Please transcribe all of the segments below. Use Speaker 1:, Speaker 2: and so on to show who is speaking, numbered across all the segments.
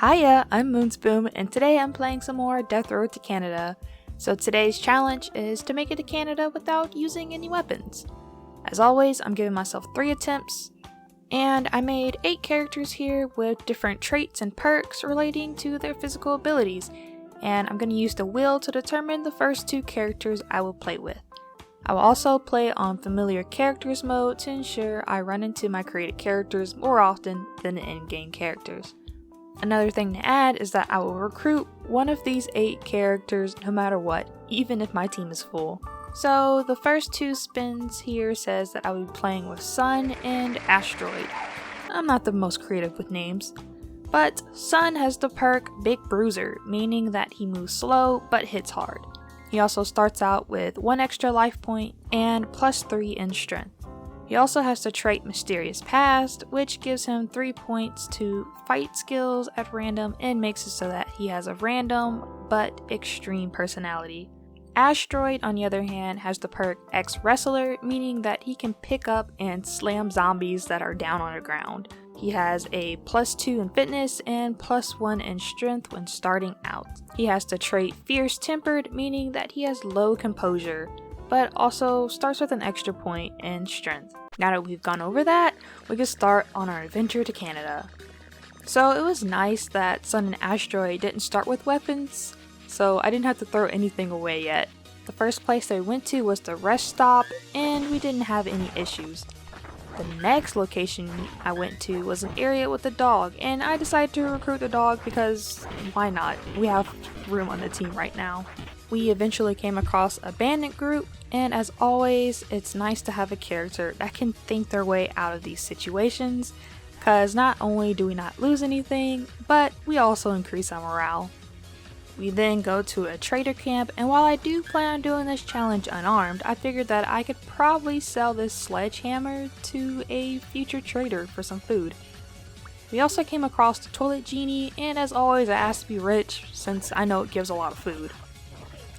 Speaker 1: Hiya, I'm Moonz and today I'm playing some more Death Road to Canada. So today's challenge is to make it to Canada without using any weapons. As always, I'm giving myself 3 attempts, and I made 8 characters here with different traits and perks relating to their physical abilities, and I'm going to use the wheel to determine the first 2 characters I will play with. I will also play on familiar characters mode to ensure I run into my created characters more often than the in-game characters. Another thing to add is that I will recruit one of these 8 characters no matter what, even if my team is full. So the first 2 spins here says that I will be playing with Sun and Asteroid. I'm not the most creative with names, but Sun has the perk Big Bruiser, meaning that he moves slow but hits hard. He also starts out with 1 extra life point and +3 in strength. He also has the trait Mysterious Past, which gives him 3 points to fight skills at random and makes it so that he has a random but extreme personality. Asteroid, on the other hand, has the perk X-Wrestler, meaning that he can pick up and slam zombies that are down on the ground. He has a +2 in fitness and +1 in strength when starting out. He has the trait Fierce Tempered, meaning that he has low composure, but also starts with an extra point in strength. Now that we've gone over that, we can start on our adventure to Canada. So it was nice that Sun and Asteroid didn't start with weapons, so I didn't have to throw anything away yet. The first place they went to was the rest stop, and we didn't have any issues. The next location I went to was an area with a dog, and I decided to recruit the dog because why not? We have room on the team right now. We eventually came across a bandit group, and as always, it's nice to have a character that can think their way out of these situations, because not only do we not lose anything, but we also increase our morale. We then go to a trader camp, and while I do plan on doing this challenge unarmed, I figured that I could probably sell this sledgehammer to a future trader for some food. We also came across the toilet genie, and as always I asked to be rich since I know it gives a lot of food.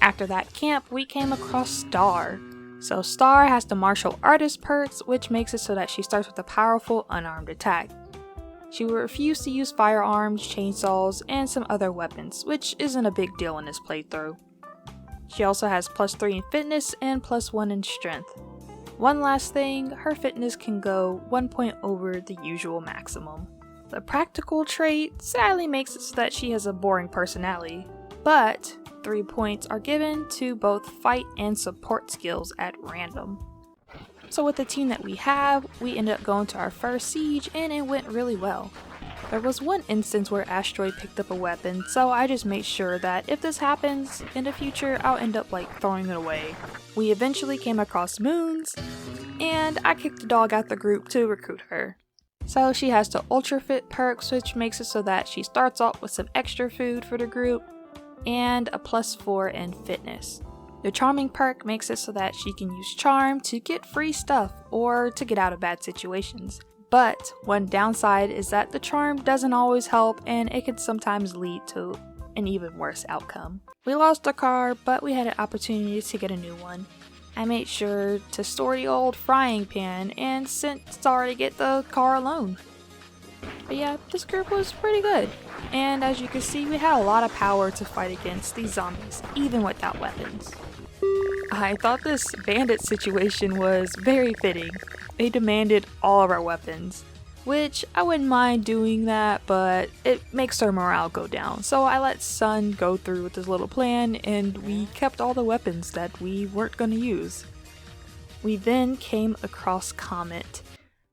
Speaker 1: After that camp, we came across Star. So Star has the martial artist perks, which makes it so that she starts with a powerful unarmed attack. She will refuse to use firearms, chainsaws, and some other weapons, which isn't a big deal in this playthrough. She also has +3 in fitness and +1 in strength. One last thing, her fitness can go 1 point over the usual maximum. The practical trait sadly makes it so that she has a boring personality, but 3 points are given to both fight and support skills at random. So with the team that we have, we ended up going to our first siege and it went really well. There was one instance where Asteroid picked up a weapon, so I just made sure that if this happens in the future, I'll end up throwing it away. We eventually came across Moonz, and I kicked the dog out the group to recruit her. So she has the Ultra Fit perks, which makes it so that she starts off with some extra food for the group, and a +4 in fitness. The Charming perk makes it so that she can use Charm to get free stuff or to get out of bad situations. But one downside is that the Charm doesn't always help and it can sometimes lead to an even worse outcome. We lost our car, but we had an opportunity to get a new one. I made sure to store the old frying pan and sent Star to get the car alone. But yeah, this group was pretty good. And as you can see, we had a lot of power to fight against these zombies, even without weapons. I thought this bandit situation was very fitting. They demanded all of our weapons, which I wouldn't mind doing that, but it makes their morale go down. So I let Sun go through with his little plan, and we kept all the weapons that we weren't going to use. We then came across Comet.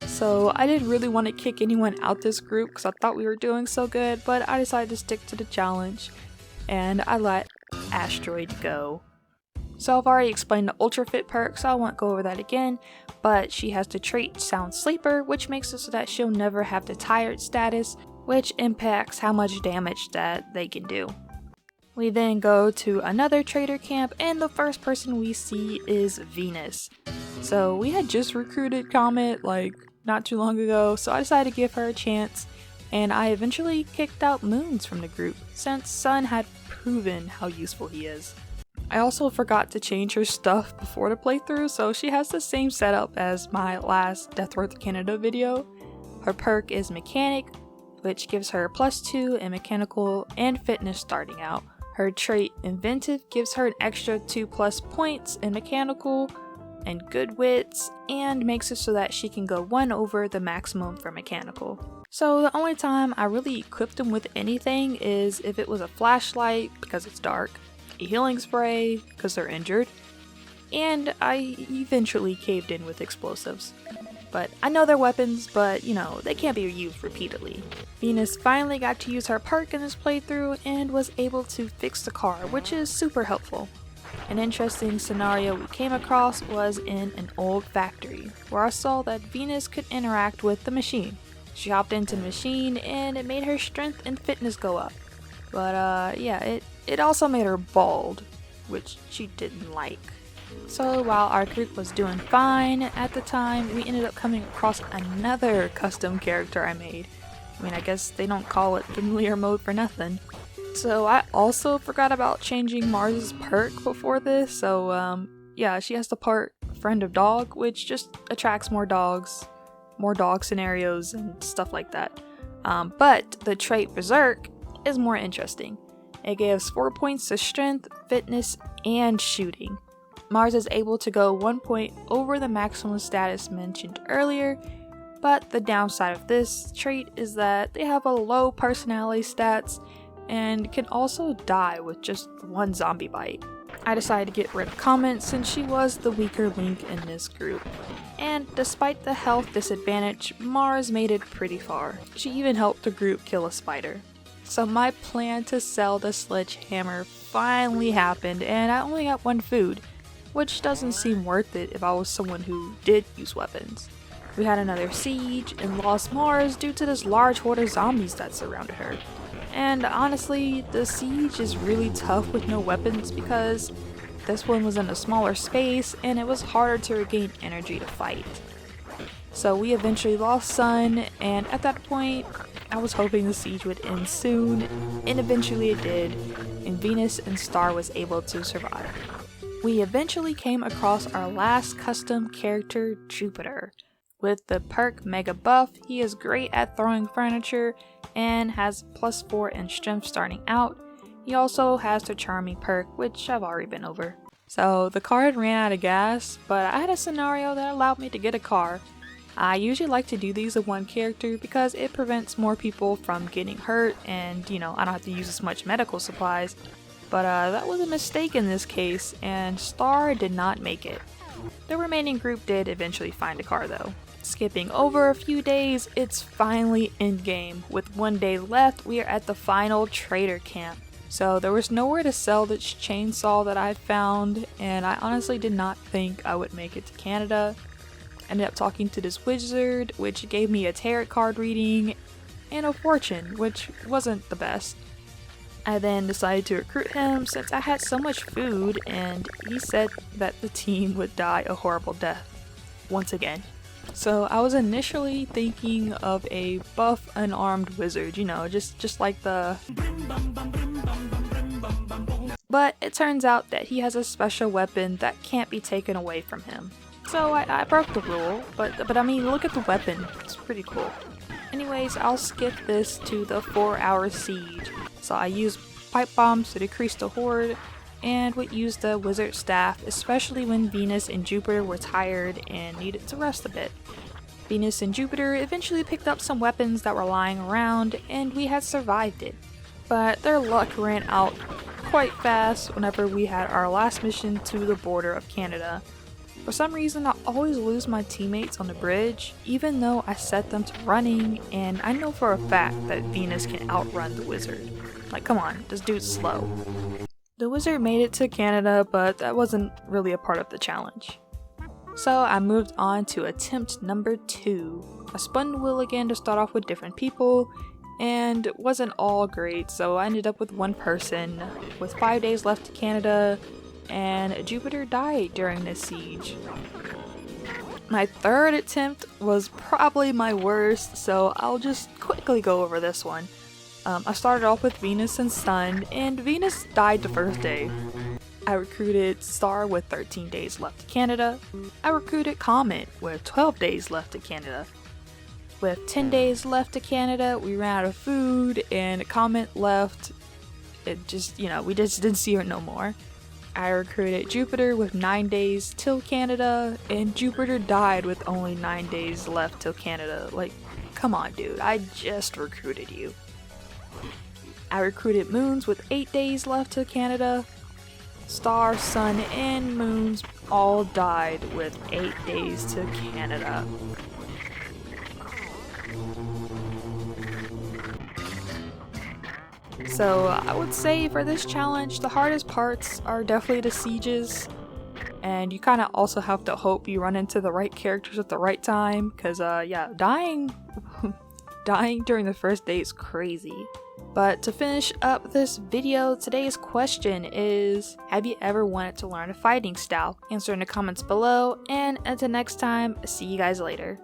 Speaker 1: So I didn't really want to kick anyone out this group because I thought we were doing so good, but I decided to stick to the challenge, and I let Asteroid go. So I've already explained the Ultra Fit perk, so I won't go over that again, but she has the trait Sound Sleeper, which makes it so that she'll never have the tired status, which impacts how much damage that they can do. We then go to another trader camp, and the first person we see is Venus. So we had just recruited Comet not too long ago, so I decided to give her a chance, and I eventually kicked out Moonz from the group, since Sun had proven how useful he is. I also forgot to change her stuff before the playthrough, so she has the same setup as my last Death Road to Canada video. Her perk is Mechanic, which gives her +2 in mechanical and fitness starting out. Her trait Inventive gives her an extra 2+ points in mechanical and good wits, and makes it so that she can go 1 over the maximum for mechanical. So the only time I really equipped them with anything is if it was a flashlight because it's dark, a healing spray because they're injured, and I eventually caved in with explosives. But I know they're weapons, but you know, they can't be used repeatedly. Venus finally got to use her perk in this playthrough and was able to fix the car, which is super helpful. An interesting scenario we came across was in an old factory, where I saw that Venus could interact with the machine. She hopped into the machine and it made her strength and fitness go up. But yeah, it also made her bald, which she didn't like. So while our group was doing fine at the time, we ended up coming across another custom character I made. I mean, I guess they don't call it familiar mode for nothing. So I also forgot about changing Mars's perk before this, so yeah, she has the perk Friend of Dog, which just attracts more dog scenarios and stuff like that. But the trait Berserk is more interesting. It gives 4 points to strength, fitness, and shooting. Mars is able to go 1 point over the maximum status mentioned earlier, but the downside of this trait is that they have a low personality stats and can also die with just 1 zombie bite. I decided to get rid of Comet since she was the weaker link in this group. And despite the health disadvantage, Mars made it pretty far. She even helped the group kill a spider. So my plan to sell the sledgehammer finally happened, and I only got 1 food, which doesn't seem worth it if I was someone who did use weapons. We had another siege and lost Mars due to this large horde of zombies that surrounded her. And honestly, the siege is really tough with no weapons because this one was in a smaller space and it was harder to regain energy to fight. So we eventually lost Sun, and at that point, I was hoping the siege would end soon, and eventually it did, and Venus and Star was able to survive. We eventually came across our last custom character, Jupiter. With the perk Mega Buff, he is great at throwing furniture and has +4 in strength starting out. He also has the charming perk, which I've already been over. So the car had ran out of gas, but I had a scenario that allowed me to get a car. I usually like to do these with 1 character because it prevents more people from getting hurt, and you know, I don't have to use as much medical supplies. But that was a mistake in this case, and Star did not make it. The remaining group did eventually find a car though. Skipping over a few days, it's finally endgame. With 1 day left, we are at the final trader camp. So there was nowhere to sell this chainsaw that I found, and I honestly did not think I would make it to Canada. Ended up talking to this wizard, which gave me a tarot card reading and a fortune, which wasn't the best. I then decided to recruit him since I had so much food, and he said that the team would die a horrible death once again. So I was initially thinking of a buff unarmed wizard, you know, just like the... But it turns out that he has a special weapon that can't be taken away from him. So I broke the rule, but I mean, look at the weapon, it's pretty cool. Anyways, I'll skip this to the 4-hour siege. So I used pipe bombs to decrease the horde, and would use the wizard staff, especially when Venus and Jupiter were tired and needed to rest a bit. Venus and Jupiter eventually picked up some weapons that were lying around, and we had survived it. But their luck ran out quite fast whenever we had our last mission to the border of Canada. For some reason, I always lose my teammates on the bridge, even though I set them to running, and I know for a fact that Venus can outrun the wizard. Like, come on, this dude's slow. The wizard made it to Canada, but that wasn't really a part of the challenge. So I moved on to attempt number 2. I spun the wheel again to start off with different people, and it wasn't all great, so I ended up with 1 person. With 5 days left to Canada, and Jupiter died during this siege. My 3rd attempt was probably my worst, so I'll just quickly go over this one. I started off with Venus and Sun, and Venus died the first day. I recruited Star with 13 days left to Canada. I recruited Comet with 12 days left to Canada. With 10 days left to Canada, we ran out of food, and a comment left. It just, we just didn't see her no more. I recruited Jupiter with 9 days till Canada, and Jupiter died with only 9 days left till Canada. Like, come on, dude, I just recruited you. I recruited Moonz with 8 days left till Canada. Star, Sun, and Moonz all died with 8 days to Canada. So I would say for this challenge, the hardest parts are definitely the sieges, and you kind of also have to hope you run into the right characters at the right time, because yeah, dying during the first day is crazy. But to finish up this video, today's question is, have you ever wanted to learn a fighting style? Answer in the comments below, and until next time, see you guys later.